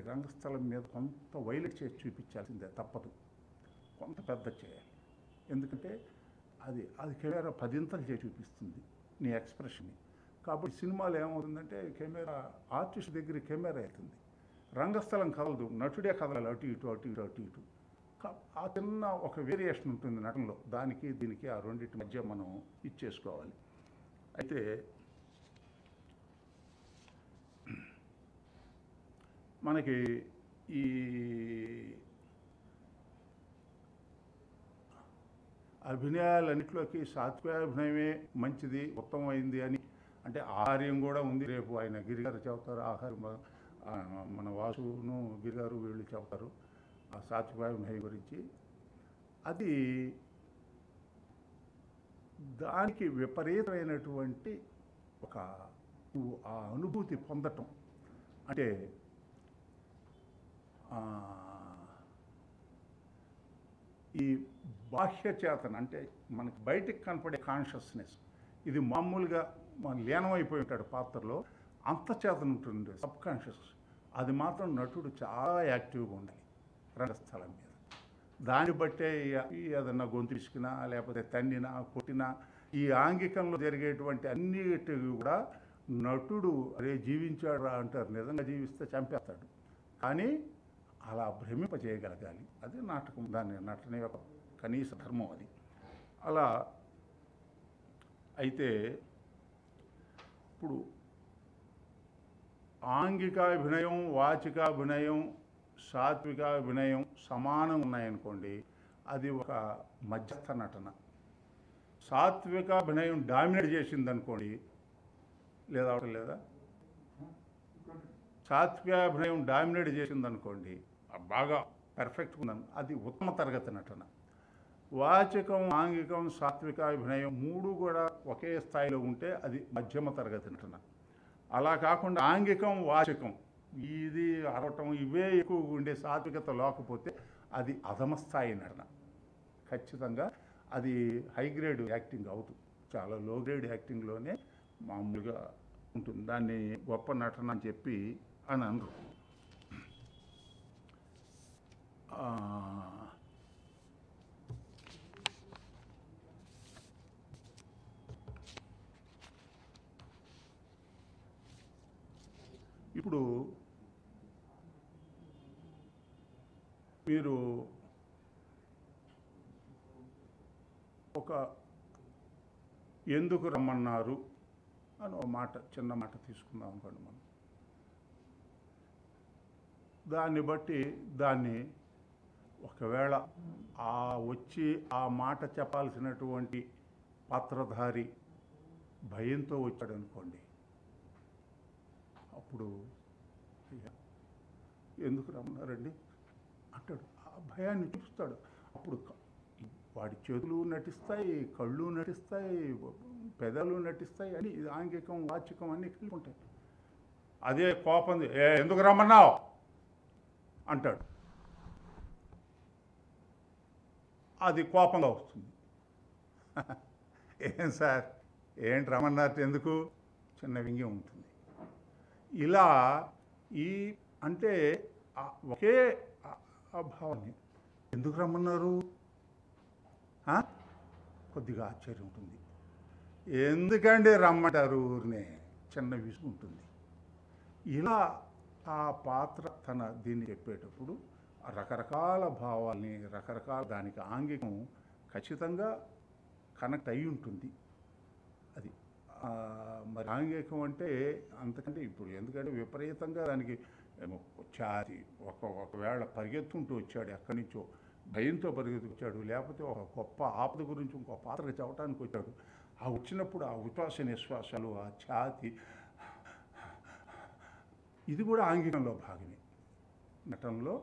A: రంగస్థలం మీద కొంత వైలెట్ చేసి చూపించాల్సిందే, తప్పదు. కొంత పెద్ద చేయాలి. ఎందుకంటే అది కెమెరా 10 చేసి చూపిస్తుంది నీ ఎక్స్ప్రెషన్ని. కాబట్టి సినిమాలో ఏమవుతుందంటే కెమెరా ఆర్టిస్ట్ దగ్గర కెమెరా అవుతుంది, రంగస్థలం కదలదు, నటుడే కదలాలి అటు ఇటు అటు ఇటు అటు ఇటు. ఆ చిన్న ఒక వేరియేషన్ ఉంటుంది నటనలో. దానికి దీనికి ఆ రెండింటి మధ్య మనం ఇచ్చేసుకోవాలి. అయితే మనకి ఈ అభినయాలన్నింటిలోకి సాత్వికాభినయమే మంచిది, ఉత్తమమైంది అని అంటే ఆహార్యం కూడా ఉంది. రేపు ఆయన గిరిగారు చెబుతారు, ఆహార్యం మన వాసును గిరిగారు వీళ్ళు చెబుతారు ఆ సాత్వికాభినయం గురించి. అది దానికి విపరీతమైనటువంటి ఒక ఆ అనుభూతి పొందటం. అంటే ఈ బాహ్య చేతన అంటే మనకి బయటికి కనపడే కాన్షియస్నెస్, ఇది మామూలుగా మన లీనమైపోయి ఉంటాడు పాత్రలో, అంత చేతన ఉంటుంది సబ్ కాన్షియస్. అది మాత్రం నటుడు చాలా యాక్టివ్గా ఉండాలి రంగస్థలం మీద. దాన్ని బట్టే ఏదన్నా గొంతు ఇసుకినా లేకపోతే తన్నినా కొట్టినా ఈ ఆంగికంలో జరిగేటువంటి అన్నిటి కూడా నటుడు అరే జీవించాడు అంటారు. నిజంగా జీవిస్తే చంపేస్తాడు. కానీ అలా భ్రమింపజేయగలగాలి. అది నాటకం, దాని నటన యొక్క కనీస ధర్మం అది. అలా అయితే ఇప్పుడు ఆంగికాభినయం, వాచికాభినయం, సాత్వికాభినయం సమానం ఉన్నాయనుకోండి, అది ఒక మధ్యస్థ నటన. సాత్వికాభినయం డామినేట్ చేసిందనుకోండి, లేదా సాత్వికాభినయం డామినేట్ చేసిందనుకోండి, బాగా పర్ఫెక్ట్గా ఉందని, అది ఉత్తమ తరగతి నటన. వాచకం, ఆంగికం, సాత్వికాభినయం మూడు కూడా ఒకే స్థాయిలో ఉంటే అది మధ్యమ తరగతి నటన. అలా కాకుండా ఆంగికం, వాచకం ఇది అరవటం ఇవే ఎక్కువగా ఉండే సాత్వికత లేకపోతే అది అధమ స్థాయి నటన. ఖచ్చితంగా అది హై గ్రేడ్ యాక్టింగ్ అవుతుంది. చాలా లో గ్రేడ్ యాక్టింగ్లోనే మామూలుగా ఉంటుంది. దాన్ని గొప్ప నటన అని చెప్పి అని అనరు. ఇప్పుడు మీరు ఒక ఎందుకు రమ్మన్నారు అని ఒక మాట, చిన్న మాట తీసుకుందాం అనుకోండి. మనం దాన్ని బట్టి దాన్ని ఒకవేళ వచ్చి ఆ మాట చెప్పాల్సినటువంటి పాత్రధారి భయంతో వచ్చాడు అనుకోండి, అప్పుడు ఎందుకు రమ్మన్నారండి అంటాడు. ఆ భయాన్ని చూపిస్తాడు. అప్పుడు వాడి చేతులు నటిస్తాయి, కళ్ళు నటిస్తాయి, పెదాలు నటిస్తాయి, అని ఆంగికం, వాచికం అన్నీ కలిపి ఉంటాయి. అదే కోపం, ఎందుకు రమ్మన్నావు అంటాడు, అది కోపంగా వస్తుంది. ఏం సార్, ఏంటి రమ్మన్నారు, ఎందుకు, చిన్న వ్యంగ్యం ఉంటుంది. ఇలా అంటే ఒకే భావాన్ని ఎందుకు రమ్మన్నారు, కొద్దిగా ఆశ్చర్యం ఉంటుంది. ఎందుకండి రమ్మంటారు ఊరినే, చిన్న విసుగు ఉంటుంది. ఇలా ఆ పాత్ర దీన్ని చెప్పేటప్పుడు రకరకాల భావాల్ని, రకరకాల దానికి ఆంగికం ఖచ్చితంగా కనెక్ట్ అయి ఉంటుంది. అది మరి ఆంగికం అంటే అంతకంటే ఇప్పుడు ఎందుకంటే విపరీతంగా దానికి ఛాతి ఒకవేళ పరిగెత్తుంటూ వచ్చాడు, ఎక్కడి నుంచో భయంతో పరిగెత్తుకు వచ్చాడు, లేకపోతే ఒక గొప్ప ఆపద గురించి ఇంకో పాత్రకి చెప్పడానికి వచ్చాడు. ఆ వచ్చినప్పుడు ఆ ఉచ్ఛ్వాస నిశ్వాసాలు, ఆ ఛాతి, ఇది కూడా ఆంగికంలో భాగమే. నటనలో,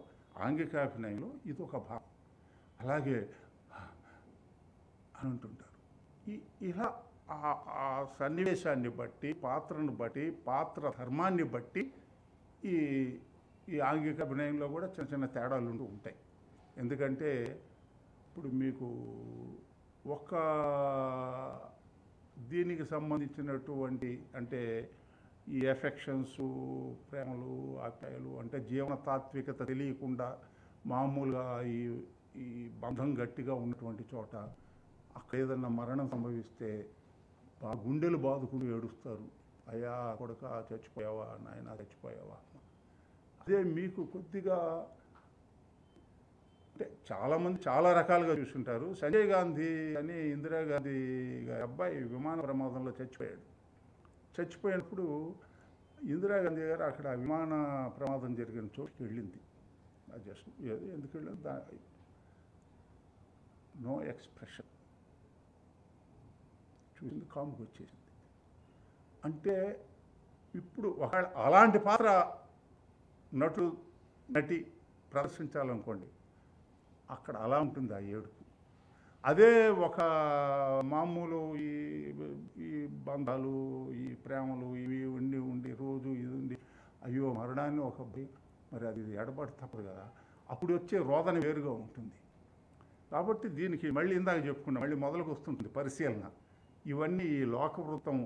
A: ఆంగికాభినయంలో ఇది ఒక భాగం. అలాగే అని అంటుంటారు. ఇలా ఆ సన్నివేశాన్ని బట్టి, పాత్రను బట్టి, పాత్ర ధర్మాన్ని బట్టి ఈ ఆంగిక అభినయంలో కూడా చిన్న చిన్న తేడాలు ఉంటూ ఉంటాయి. ఎందుకంటే ఇప్పుడు మీకు ఒక దీనికి సంబంధించినటువంటి అంటే ఈ ఎఫెక్షన్స్, ప్రేమలు, ఆప్యాయలు అంటే జీవన తాత్వికత తెలియకుండా మామూలుగా ఈ బంధం గట్టిగా ఉన్నటువంటి చోట అక్కడ ఏదన్నా మరణం సంభవిస్తే గుండెలు బాదుకుని ఏడుస్తారు, అయ్యా కొడుక చచ్చిపోయావా, నాయన చచ్చిపోయావా. అదే మీకు కొద్దిగా అంటే చాలామంది చాలా రకాలుగా చూసుంటారు. సంజయ్ గాంధీ అని ఇందిరాగాంధీ అబ్బాయి విమాన ప్రమాదంలో చచ్చిపోయినప్పుడు ఇందిరాగాంధీ గారు అక్కడ విమాన ప్రమాదం జరిగిన చోటుకి వెళ్ళింది. జస్ట్ ఎందుకు వెళ్ళింది, నో ఎక్స్ప్రెషన్, చూసింది కాముకు వచ్చేసింది. అంటే ఇప్పుడు ఒకవేళ అలాంటి పాత్ర నటి ప్రదర్శించాలనుకోండి, అక్కడ అలా ఉంటుంది ఆ ఏడుపు. అదే ఒక మామూలు ఈ బంధాలు, ఈ ప్రేమలు ఇవి ఉండి రోజు ఇది ఉండి అయ్యో మరణాన్ని ఒక మరి అది ఎడబాటు తప్పదు కదా, అప్పుడు వచ్చే రోదన వేరుగా ఉంటుంది. కాబట్టి దీనికి మళ్ళీ ఇందాక చెప్పుకున్నాం, మళ్ళీ మొదలుకు వస్తుంటుంది పరిశీలన. ఇవన్నీ ఈ లోకవృత్తం,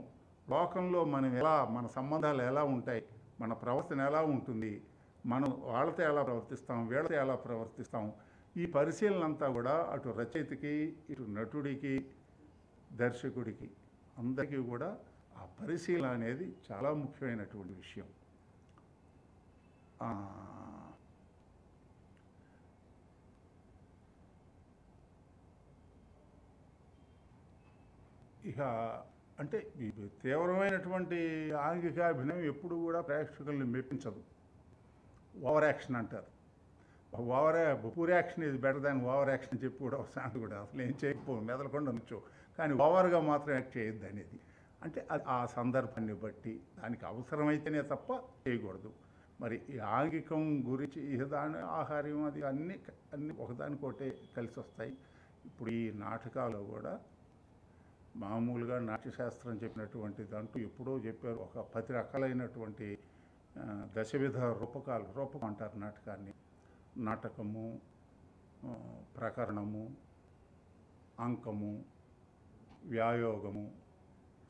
A: లోకంలో మనం మన సంబంధాలు ఎలా ఉంటాయి, మన ప్రవర్తన ఎలా ఉంటుంది, మనం వాళ్ళతో ఎలా ప్రవర్తిస్తాం, వీళ్ళతో ఎలా ప్రవర్తిస్తాం, ఈ పరిశీలన అంతా కూడా అటు రచయితకి, ఇటు నటుడికి, దర్శకుడికి అందరికీ కూడా ఆ పరిశీలన అనేది చాలా ముఖ్యమైనటువంటి విషయం. ఇక అంటే ఈ తీవ్రమైనటువంటి ఆంగికాభినయం ఎప్పుడు కూడా ప్రేక్షకుల్ని మెప్పించదు. ఓవర్ యాక్షన్ అంటారు. పూర్ యాక్షన్ ఇది బెటర్ దాన్ ఓవర్ యాక్షన్ చెప్పి కూడా సాంగ్ కూడా అసలు ఏం చేయకపోవు మెదలకుండా ఉంచు, కానీ ఓవర్గా మాత్రం యాక్ట్ చేయొద్దు అనేది. అంటే అది ఆ సందర్భాన్ని బట్టి దానికి అవసరమైతేనే తప్ప చేయకూడదు. మరి ఈ ఆంగికం గురించి దాని ఆహార్యం అది అన్నీ ఒకదానికోటే కలిసి వస్తాయి. ఇప్పుడు ఈ నాటకాలు కూడా మామూలుగా నాట్యశాస్త్రం చెప్పినటువంటి దాంట్లో ఎప్పుడో చెప్పారు, ఒక 10 రకాలైనటువంటి దశవిధ రూపకం అంటారు నాటకాన్ని. నాటకము, ప్రకరణము, అంకము, వ్యాయోగము,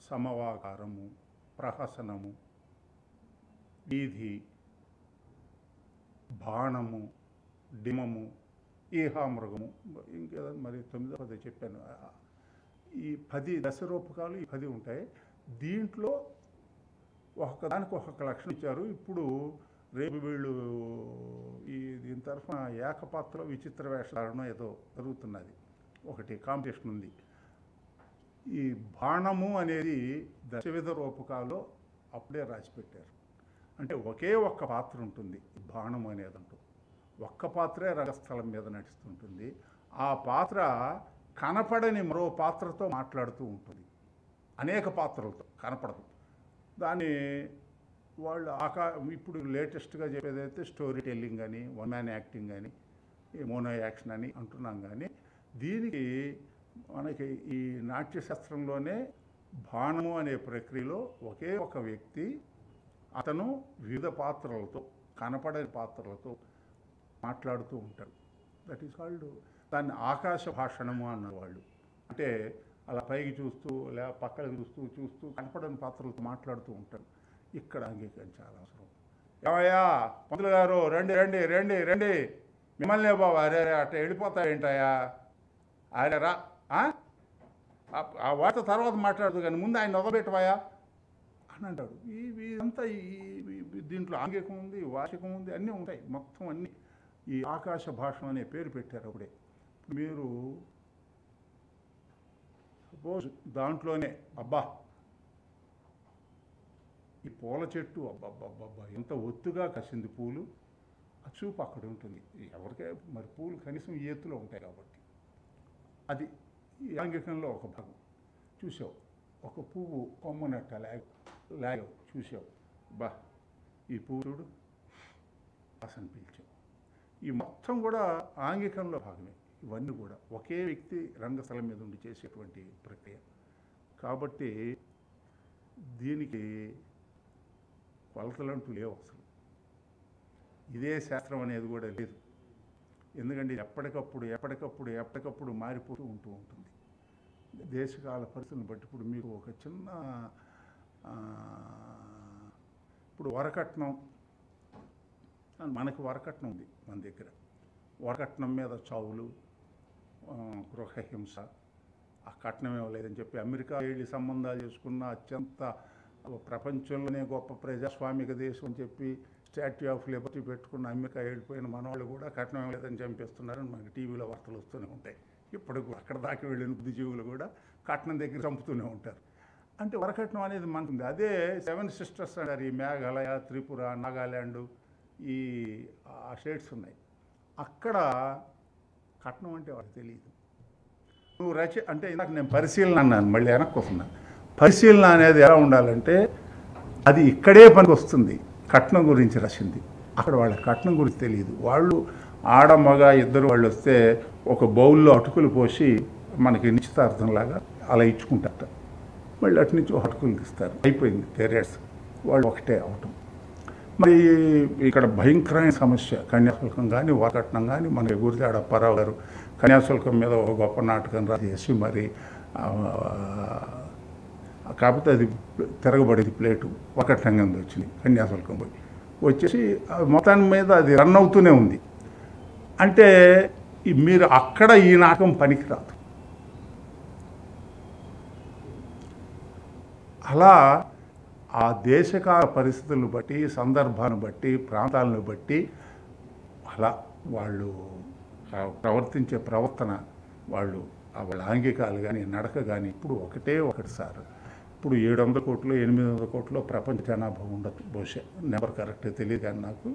A: సమవాకారము, ప్రహసనము, వీధి, బాణము, డిమము, ఈహామృగము, ఇంకేదో మరి 9వ చెప్పాను. ఈ 10 దశరూపకాలు ఈ 10 ఉంటాయి. దీంట్లో ఒక్కదానికి ఒక్కొక్క లక్షణం ఇచ్చారు. ఇప్పుడు రేపు వీళ్ళు దీని తరఫున ఏకపాత్ర విచిత్ర వేషాలను ఏదో జరుగుతున్నది, ఒకటి కాంపిటీషన్ ఉంది. ఈ బాణము అనేది దశవిధ రూపకాల్లో అప్పుడే రాసిపెట్టారు. అంటే ఒకే ఒక్క పాత్ర ఉంటుంది బాణము అనేదంటూ. ఒక్క పాత్రే రంగస్థలం మీద నడుస్తుంటుంది. ఆ పాత్ర కనపడని మరో పాత్రతో మాట్లాడుతూ ఉంటుంది, అనేక పాత్రలతో కనపడదు. దాన్ని వాళ్ళు ఇప్పుడు లేటెస్ట్గా చెప్పేదైతే స్టోరీ టెల్లింగ్ అని, వన్ మ్యాన్ యాక్టింగ్ అని, మోనో యాక్షన్ అని అంటున్నాం. కానీ దీనికి మనకి ఈ నాట్యశాస్త్రంలోనే బాణము అనే ప్రక్రియలో ఒకే ఒక వ్యక్తి అతను వివిధ పాత్రలతో, కనపడని పాత్రలతో మాట్లాడుతూ ఉంటాడు. దట్ ఈస్ కాల్డ్, దాన్ని ఆకాశ భాషణము అన్నవాళ్ళు. అంటే అలా పైకి చూస్తూ పక్కకి చూస్తూ కనపడని పాత్రలతో మాట్లాడుతూ ఉంటాడు. ఇక్కడ అంగీకరణ చాలా అవసరం. ఏమయ్యా పంతులు గారు, రండి రండి రండి రండి, మిమ్మల్నే బాబు, అరే అట్లా వెళ్ళిపోతావేంటయా, అరే రా, ఆ వార్త తర్వాత మాట్లాడుతూ కానీ ముందు ఆయన వదలబెట్టవాయా అని అంటాడు. ఇదంతా దీంట్లో ఆంగికం ఉంది, వాచికం ఉంది, అన్నీ ఉంటాయి. మొత్తం అన్నీ ఈ ఆకాశ భాషణం అనే పేరు పెట్టారు. అప్పుడే మీరు సపోజ్ దాంట్లోనే అబ్బా ఈ పూల చెట్టు అబ్బబ్బబ్బబ్బా ఎంత ఒత్తుగా కసింది పూలు, ఆ చూపు అక్కడ ఉంటుంది. ఎవరికే మరి పూలు కనీసం ఈ ఎత్తులో ఉంటాయి కాబట్టి అది ఈ ఆంగికంలో ఒక భాగం. చూసావు ఒక పువ్వు కొమ్మనట్ట లాగావు, చూసావు బా ఈ పువ్వు చూడు వాసన పీల్చావు. ఈ మొత్తం కూడా ఆంగికంలో భాగమే. ఇవన్నీ కూడా ఒకే వ్యక్తి రంగస్థలం మీద ఉండి చేసేటువంటి ప్రక్రియ కాబట్టి దీనికి కొలతలంటూ లేవు అసలు. ఇదే శాస్త్రం అనేది కూడా లేదు. ఎందుకంటే ఎప్పటికప్పుడు మారిపోతూ ఉంటుంది దేశకాల పరిస్థితులను బట్టి. ఇప్పుడు మీకు ఒక చిన్న ఇప్పుడు వరకట్నం, మనకి వరకట్నం ఉంది మన దగ్గర. వరకట్నం మీద చావులు, గృహహింస, ఆ కట్నం ఇవ్వలేదని చెప్పి అమెరికా వెళ్ళి సంబంధాలు చేసుకున్న అత్యంత ప్రపంచంలోనే గొప్ప ప్రజాస్వామిక దేశం అని చెప్పి స్టాట్యూ ఆఫ్ లిబర్టీ పెట్టుకున్న అమెరికా వెళ్ళిపోయిన మనవాళ్ళు కూడా కట్నం ఇవ్వలేదని చంపేస్తున్నారని మనకి టీవీలో వార్తలు వస్తూనే ఉంటాయి. ఇప్పుడు అక్కడ దాకా వెళ్ళిన బుద్ధిజీవులు కూడా కట్నం దగ్గర చంపుతూనే ఉంటారు. అంటే వరకట్నం అనేది మనకుంది. అదే 7 సిస్టర్స్ అంటారు. ఈ మేఘాలయ, త్రిపుర, నాగాల్యాండ్, ఈ స్టేట్స్ ఉన్నాయి. అక్కడ కట్నం అంటే వాళ్ళకి తెలియదు. నువ్వు అంటే ఇందాక నేను పరిశీలన అన్నాను, మళ్ళీ వెనక్కి వస్తున్నాను. పరిశీలన అనేది ఎలా ఉండాలంటే అది ఇక్కడే పనికి వస్తుంది. కట్నం గురించి రాసింది అక్కడ వాళ్ళ కట్నం గురించి తెలియదు. వాళ్ళు ఆడ మగ ఇద్దరు వాళ్ళు వస్తే ఒక బౌల్లో అటుకులు పోసి మనకి నిశ్చితార్థంలాగా అలా ఇచ్చుకుంటారట. మళ్ళీ అటు నుంచి అటుకులు తీస్తారు, అయిపోయింది పేరెంట్స్, వాళ్ళు ఒకటే అవటం. మరి ఇక్కడ భయంకరమైన సమస్య కన్యాశుల్కం కానీ వరకట్నం కానీ. మన గురిజాడ అప్పారావు గారు కన్యాశుల్కం మీద ఒక గొప్ప నాటకం రాసేసి మరి కాకపోతే అది తిరగబడేది ప్లేటు, వరకట్నం కింద వచ్చింది, కన్యాశుల్కం వచ్చేసి మొత్తాన్ని మీద అది రన్ అవుతూనే ఉంది. అంటే మీరు అక్కడ ఈ నాటకం పనికిరాదు. అలా ఆ దేశకాల పరిస్థితులను బట్టి, సందర్భాన్ని బట్టి, ప్రాంతాలను బట్టి అలా వాళ్ళు ప్రవర్తించే ప్రవర్తన వాళ్ళు వాళ్ళ ఆంగికాలు కానీ నడక కానీ ఇప్పుడు ఒకటి సార్. ఇప్పుడు 700 కోట్లు 800 కోట్లు ప్రపంచ జనాభా ఉండదు, బహుశా నెంబర్ కరెక్ట్గా తెలియదు. కానీ నాకు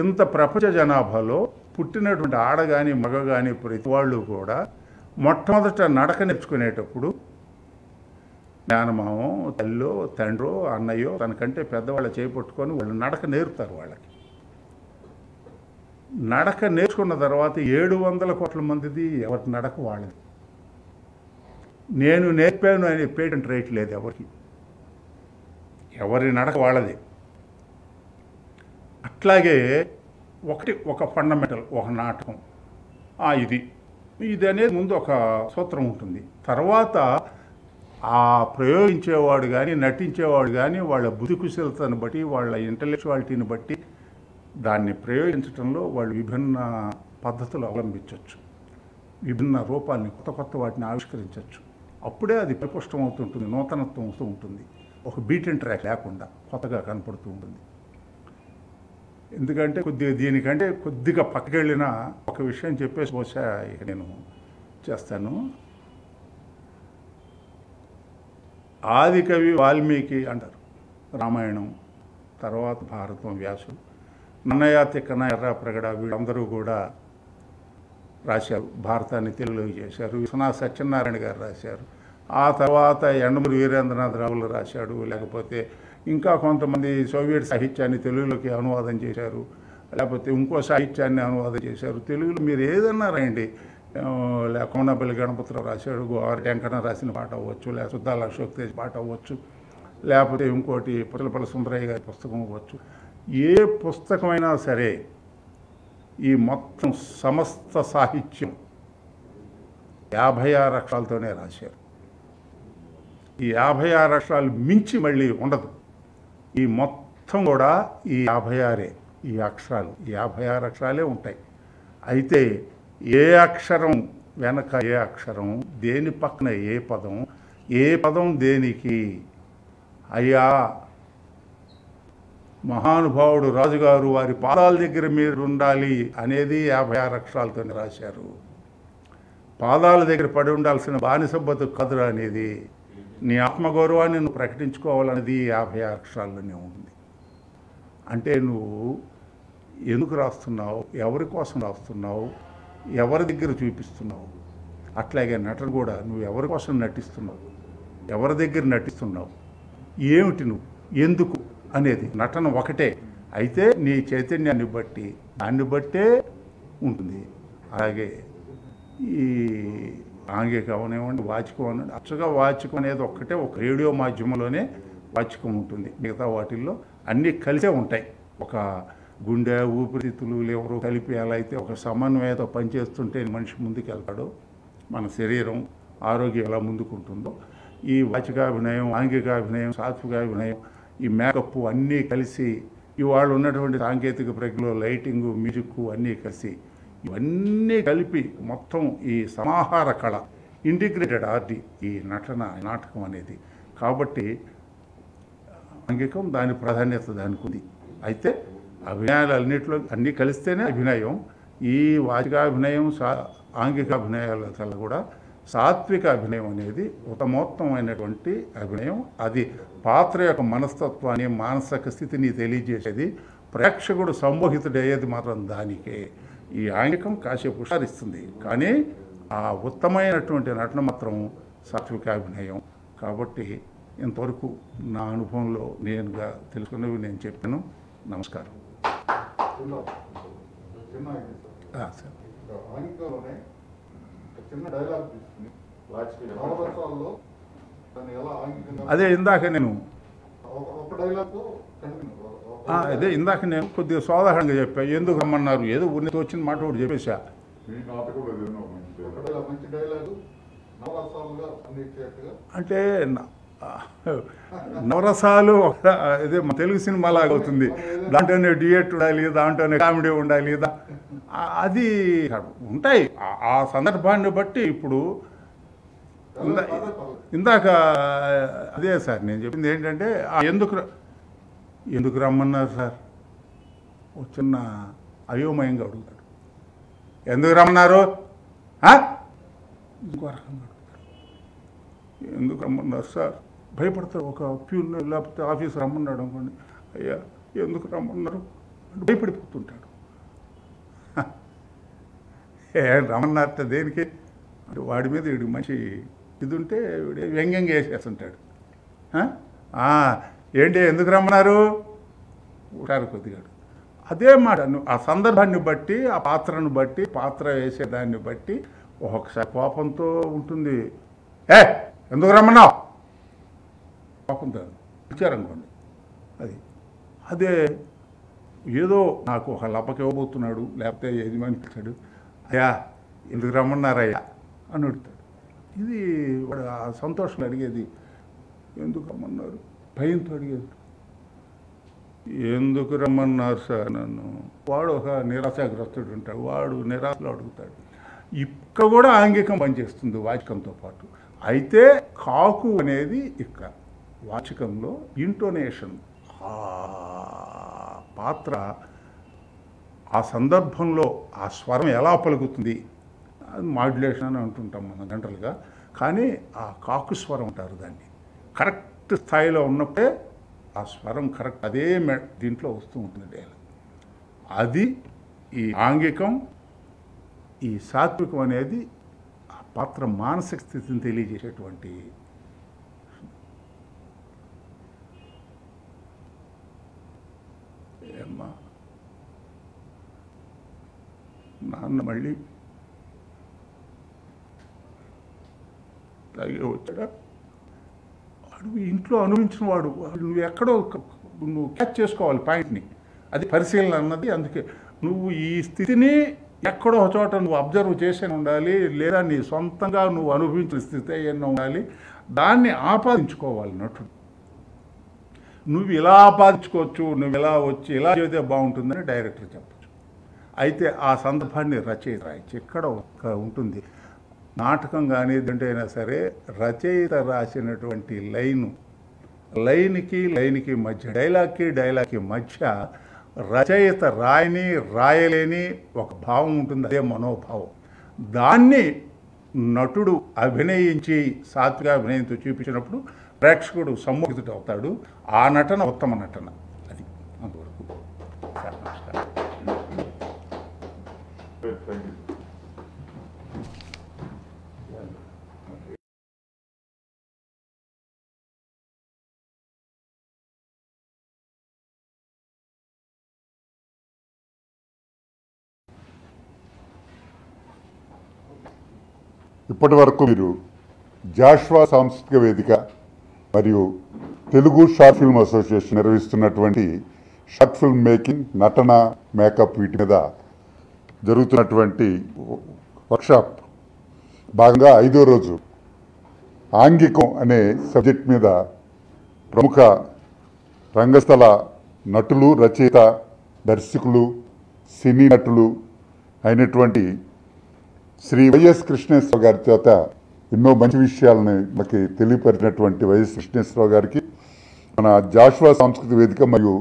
A: ఇంత ప్రపంచ జనాభాలో పుట్టినటువంటి ఆడ కానీ మగ కానీ ప్రతి వాళ్ళు కూడా మొట్టమొదట నడక నేర్చుకునేటప్పుడు మేనమామో తల్లో తండ్రో అన్నయ్యో తనకంటే పెద్దవాళ్ళ చేపట్టుకొని వాళ్ళు నడక నేర్పుతారు. వాళ్ళకి నడక నేర్చుకున్న తర్వాత 700 కోట్ల మందిది ఎవరి నడక వాళ్ళది. నేను నేర్పాను అనే పేటెంట్ రైట్ లేదు ఎవరికి, ఎవరి నడక వాళ్ళది. అట్లాగే ఒక ఫండమెంటల్, ఒక నాటకం ఇది అనేది ముందు ఒక సూత్రం ఉంటుంది. తర్వాత ఆ ప్రయోగించేవాడు కానీ నటించేవాడు కానీ వాళ్ళ బుద్ధి కుశలతను బట్టి వాళ్ళ ఇంటలెక్చువాలిటీని బట్టి దాన్ని ప్రయోగించడంలో వాళ్ళు విభిన్న పద్ధతులు అవలంబించవచ్చు, విభిన్న రూపాన్ని కొత్త వాటిని ఆవిష్కరించవచ్చు. అప్పుడే అది పరిపుష్టం అవుతుంటుంది, నూతనత్వం అవుతూ ఉంటుంది, ఒక బీట్ అండ్ ట్రాక్ లేకుండా కొత్తగా కనపడుతూ ఉంటుంది. ఎందుకంటే దీనికంటే కొద్దిగా పక్కకెళ్ళిన ఒక విషయం చెప్పేసి బహుశా ఇక నేను చేస్తాను. ఆదికవి వాల్మీకి అంటారు, రామాయణం తర్వాత భారతం వ్యాసుడు, నన్నయ్య తిక్కన ఎర్రాప్రగడ వీళ్ళందరూ కూడా రాశారు. భారతాన్ని తెలుగులోకి చేశారు. విశ్వనాథ సత్యనారాయణ గారు రాశారు. ఆ తర్వాత యండమూరి వీరేంద్రనాథ్ రావులు రాశాడు. లేకపోతే ఇంకా కొంతమంది సోవియట్ సాహిత్యాన్ని తెలుగులోకి అనువాదం చేశారు, లేకపోతే ఇంకో సాహిత్యాన్ని అనువాదం చేశారు. తెలుగులో మీరు ఏదన్నా రాయండి, కోనపల్లి గణపతిరావు రాశాడు, గోవారి టెంకన రాసిన పాట అవ్వచ్చు, లేకపోతే సుద్దాల అశోక్ తేజ్ పాట అవ్వచ్చు, లేకపోతే ఇంకోటి పుట్టలపల్లి సుందరయ్య గారి పుస్తకం అవ్వచ్చు. ఏ పుస్తకమైనా సరే ఈ మొత్తం సమస్త సాహిత్యం 56 అక్షరాలతోనే రాశారు. ఈ 56 అక్షరాలు మించి మళ్ళీ ఉండదు. ఈ మొత్తం కూడా ఈ 56 ఈ అక్షరాలు, ఈ 56 అక్షరాలే ఉంటాయి. అయితే ఏ అక్షరం వెనక ఏ అక్షరం, దేని పక్కన ఏ పదం దేనికి, అయ్యా మహానుభావుడు రాజుగారు వారి పాదాల దగ్గర మీరు ఉండాలి అనేది 56 అక్షరాలతోనే రాశారు. పాదాల దగ్గర పడి ఉండాల్సిన బానిస బతుకు కదురా అనేది, నీ ఆత్మగౌరవాన్ని నువ్వు ప్రకటించుకోవాలనేది 56 అక్షరాల్లోనే ఉంది. అంటే నువ్వు ఎందుకు రాస్తున్నావు, ఎవరి కోసం రాస్తున్నావు, ఎవరి దగ్గర చూపిస్తున్నావు. అట్లాగే నటన కూడా నువ్వు ఎవరి కోసం నటిస్తున్నావు, ఎవరి దగ్గర నటిస్తున్నావు, ఏమిటి నువ్వు, ఎందుకు అనేది. నటన ఒకటే అయితే నీ చైతన్యాన్ని బట్టి దాన్ని బట్టే ఉంటుంది. అలాగే ఈ ఆంగికం అవనివ్వండి, వాచికం అనండి, అచ్చగా వాచికం అనేది ఒక్కటే ఒక రేడియో మాధ్యమంలోనే వాచికం ఉంటుంది. మిగతా వాటిల్లో అన్నీ కలిసే ఉంటాయి. ఒక గుండె, ఊపిరితిత్తులు, ఎవరు కలిపి ఎలా అయితే ఒక సమన్వయంతో పనిచేస్తుంటే మనిషి ముందుకు వెళ్తాడో, మన శరీరం ఆరోగ్యం ఎలా ముందుకుంటుందో, ఈ వాచికాభినయం, ఆంగికాభినయం, సాత్వికాభినయం, ఈ మేకప్ అన్నీ కలిసి ఇవాళ ఉన్నటువంటి సాంకేతిక ప్రజ్ఞలో లైటింగు, మ్యూజిక్ అన్నీ కలిసి ఇవన్నీ కలిపి మొత్తం ఈ సమాహార కళ, ఇంటిగ్రేటెడ్ ఆర్ట్ ఈ నాటకం అనేది. కాబట్టి ఆంగికం దాని ప్రాధాన్యత దానికి ఉంది. అయితే అభినయాలు అన్నింటిలో అన్నీ కలిస్తేనే అభినయం. ఈ వాచికాభినయం, ఆంగికాభినయాల కల్లా కూడా సాత్విక అభినయం అనేది ఉత్తమోత్తమైనటువంటి అభినయం. అది పాత్ర యొక్క మనస్తత్వాన్ని, మానసిక స్థితిని తెలియజేసేది. ప్రేక్షకుడు సంమోహితుడయ్యేది మాత్రం దానికే. ఈ ఆంగికం కాసేపు హుషారిస్తుంది, కానీ ఆ ఉత్తమైనటువంటి నటన మాత్రం సాత్వికాభినయం. కాబట్టి ఇంతవరకు నా అనుభవంలో నేనుగా తెలుసుకున్నవి నేను చెప్పాను. నమస్కారం. సార్ అదే ఇందాక నేను కొద్దిగా సోదాహరణగా చెప్పా. ఎందుకు రమ్మన్నారు, ఏదో ఊరిని వచ్చిన మాట కూడా చెప్పేశా. అంటే నవరసాలు అదే తెలుగు సినిమా లాగా అవుతుంది. దాంట్లోనే డ్యూయట్ ఉండాలి, దాంట్లోనే కామెడీ ఉండాలి, అది ఉంటాయి ఆ సందర్భాన్ని బట్టి. ఇప్పుడు ఇందాక అదే సార్ నేను చెప్పింది ఏంటంటే, ఎందుకు రమ్మన్నారు సార్, చిన్న అయోమయంగా అడుగుతాడు. ఎందుకు రమ్మన్నారు, ఇంకో రకంగా అడుగుతాడు, ఎందుకు రమ్మన్నారు సార్? భయపడతాడు. ఒక ప్యూన్ లేకపోతే ఆఫీసర్ రమ్మన్నాడు అనుకోండి, అయ్యా ఎందుకు రమ్మన్నారు అంటే భయపడిపోతుంటాడు. రమ్మన్నారట దేనికి అంటే వాడి మీద వీడి మంచి ఇది ఉంటే వీడి వ్యంగ్యంగా వేసేస్తుంటాడు. ఏంటి ఎందుకు రమ్మన్నారు ఉంటారు కొద్దిగా. అదే మాట ఆ సందర్భాన్ని బట్టి, ఆ పాత్రను బట్టి, పాత్ర వేసేదాన్ని బట్టి ఒక్కొక్కసారి కోపంతో ఉంటుంది. ఎందుకు రమ్మన్నావు కోపంతో ఇచ్చారనుకోండి. అదే ఏదో నాకు ఒక లప్పకి ఇవ్వబోతున్నాడు, లేకపోతే యజమానికి ఇచ్చాడు, అయ్యా ఎందుకు రమ్మన్నారయ్యా అని అడుగుతాడు. ఇది వాడు ఆ సంతోషం అడిగేది. ఎందుకు రమ్మన్నారు భయంతో అడిగేది. ఎందుకు రమ్మన్నారు సార్ నన్ను? వాడు ఒక నిరాశాగ్రస్తుడు ఉంటాడు, వాడు నిరాశలో అడుగుతాడు. ఇక్కడ కూడా ఆంగికం పనిచేస్తుంది వాచకంతో పాటు. అయితే కాకు అనేది ఇక్కడ వాచకంలో ఇంటోనేషన్, పాత్ర ఆ సందర్భంలో ఆ స్వరం ఎలా పలుకుతుంది అది మాడ్యులేషన్ అని అంటుంటాం మనం జనరల్గా. కానీ ఆ కాకు స్వరం అంటారు దాన్ని. కరెక్ట్ స్థాయిలో ఉన్నప్పుడే ఆ స్వరం కరెక్ట్ అదే దీంట్లో వస్తూ ఉంటుంది డైలాగ్. అది ఈ ఆంగికం, ఈ సాత్వికం అనేది ఆ పాత్ర మానసిక స్థితిని తెలియజేసేటువంటి అమ్మా నాన్న మళ్ళీ తాగే వచ్చాడా? వాడు ఇంట్లో అనుభవించిన వాడు నువ్వు ఎక్కడో నువ్వు క్యాచ్ చేసుకోవాలి పాయింట్ని. అది పరిశీలన అన్నది. అందుకే నువ్వు ఈ స్థితిని ఎక్కడో ఒక చోట నువ్వు అబ్జర్వ్ చేసే ఉండాలి, లేదా నీ సొంతంగా నువ్వు అనుభవించిన స్థితి అయ్యన్న ఉండాలి. దాన్ని ఆపాదించుకోవాలి నటుడు. నువ్వు ఇలా ఆపాదించుకోవచ్చు, నువ్వు ఇలా వచ్చి ఇలా చేస్తే బాగుంటుందని డైరెక్టర్ చెప్పచ్చు. అయితే ఆ సందర్భాన్ని రచయిత రాయచ్చు. ఎక్కడ ఉంటుంది నాటకం కానీ ఏంటైనా సరే, రచయిత రాసినటువంటి లైన్కి మధ్య, డైలాగ్కి మధ్య రచయిత రాయలేని ఒక భావం ఉంటుంది. అదే మనోభావం. దాన్ని నటుడు అభినయించి సాత్విక అభినయంతో చూపించినప్పుడు ప్రేక్షకుడు సమ్మోహితుడు అవుతాడు. ఆ నటన ఉత్తమ నటన. అది అంతవరకు.
B: ఇప్పటి వరకు మీరు జాష్వా సాంస్కృతిక వేదిక మరియు తెలుగు షార్ట్ ఫిల్మ్ అసోసియేషన్ నిర్వహిస్తున్నటువంటి షార్ట్ ఫిల్మ్ మేకింగ్, నటన, మేకప్ వీటి మీద జరుగుతున్నటువంటి వర్క్షాప్ భాగంగా 5వ రోజు ఆంగికం అనే సబ్జెక్ట్ మీద ప్రముఖ రంగస్థల నటులు, రచయిత, దర్శకులు, సినీ నటులు అయినటువంటి శ్రీ వైఎస్ కృష్ణేశ్వరరావు గారి చేత ఎన్నో మంచి విషయాలని మనకి తెలియపరిచినటువంటి వైఎస్ కృష్ణేశ్వరరావు గారికి మన జాష్వా సాంస్కృతిక వేదిక మరియు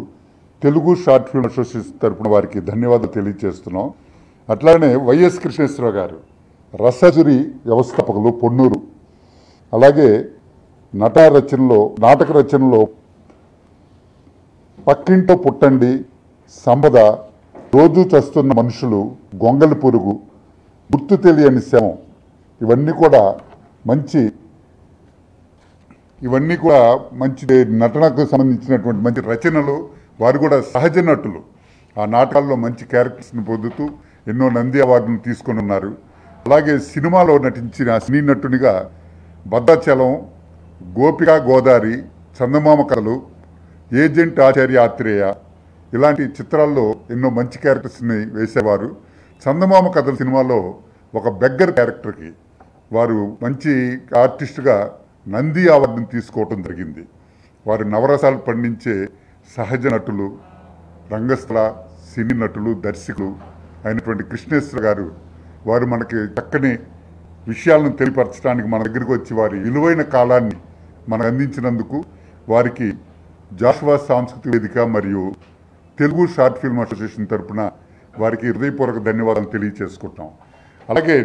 B: తెలుగు షార్ట్ ఫిల్మ్ అసోసియేషన్ తరపున వారికి ధన్యవాదాలు తెలియజేస్తున్నాం. అట్లానే వైఎస్ కృష్ణేశ్వరరావు గారు రసజురి వ్యవస్థాపకులు పొన్నూరు. అలాగే నాటక రచనలో పక్కింటో పుట్టండి, సంపద, రోజు చస్తున్న మనుషులు, గొంగలి పురుగు, గుర్తు తెలియని శవం, ఇవన్నీ కూడా మంచి నటనకు సంబంధించినటువంటి మంచి రచనలు. వారు కూడా సహజ నటులు. ఆ నాటకాల్లో మంచి క్యారెక్టర్స్ని పొందుతూ ఎన్నో నంది అవార్డును తీసుకొని ఉన్నారు. అలాగే సినిమాలో నటించిన సినీ నటునిగా భద్రాచలం, గోపిక గోదారి, చందమామ కథలు, ఏజెంట్ ఆచార్య ఆత్రేయ ఇలాంటి చిత్రాల్లో ఎన్నో మంచి క్యారెక్టర్స్ని వేసేవారు. చందమామ కథల సినిమాలో ఒక బెగ్గర్ క్యారెక్టర్కి వారు మంచి ఆర్టిస్టుగా నంది అవార్డును తీసుకోవటం జరిగింది. వారు నవరసాలు పండించే సహజ నటులు, రంగస్థల సినీ నటులు, దర్శకులు అయినటువంటి కృష్ణేశ్వర గారు వారు మనకి చక్కని విషయాలను తెలియపరచడానికి మన దగ్గరికి వచ్చి వారి విలువైన కాలాన్ని మనకు అందించినందుకు వారికి జాష్వా సాంస్కృతిక వేదిక మరియు తెలుగు షార్ట్ ఫిల్మ్ అసోసియేషన్ తరఫున వారికి హృదయపూర్వక ధన్యవాదాలు తెలియజేసుకుంటాం. అలాగే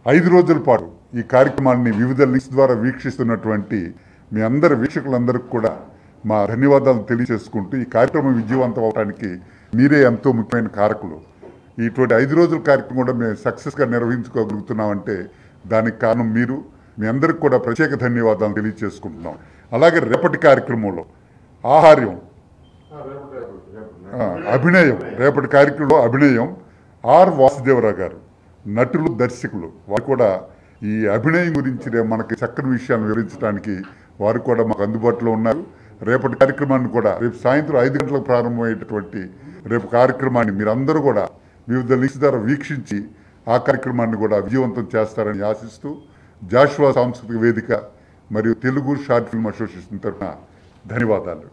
B: 5 రోజుల పాటు ఈ కార్యక్రమాన్ని వివిధ లింక్స్ ద్వారా వీక్షిస్తున్నటువంటి మీ అందరి వీక్షకులందరికీ కూడా మా ధన్యవాదాలు తెలియజేసుకుంటూ ఈ కార్యక్రమం విజయవంతం అవడానికి మీరే ఎంతో ముఖ్యమైన కారకులు. ఇటువంటి 5 రోజుల కార్యక్రమం కూడా మేము సక్సెస్గా నిర్వహించుకోగలుగుతున్నామంటే దానికి కారణం మీరు. మీ అందరికి కూడా ప్రత్యేక ధన్యవాదాలు తెలియజేసుకుంటున్నాం. అలాగే రేపటి కార్యక్రమంలో ఆహార్యం అభినయం, రేపటి కార్యక్రమంలో అభినయం ఆర్ వాసుదేవరావు గారు నటులు, దర్శకులు వారు కూడా ఈ అభినయం గురించి మనకి చక్కని విషయాలను వివరించడానికి వారు కూడా మాకు అందుబాటులో ఉన్నారు. రేపటి కార్యక్రమాన్ని కూడా రేపు సాయంత్రం 5 గంటలకు ప్రారంభమయ్యేటటువంటి రేపు కార్యక్రమాన్ని మీరందరూ కూడా వివిధ లింక్స్ ద్వారా వీక్షించి ఆ కార్యక్రమాన్ని కూడా విజయవంతం చేస్తారని ఆశిస్తూ జాషువా సాంస్కృతిక వేదిక మరియు తెలుగు షార్ట్ ఫిల్మ్ అసోసియేషన్ తరఫున ధన్యవాదాలు.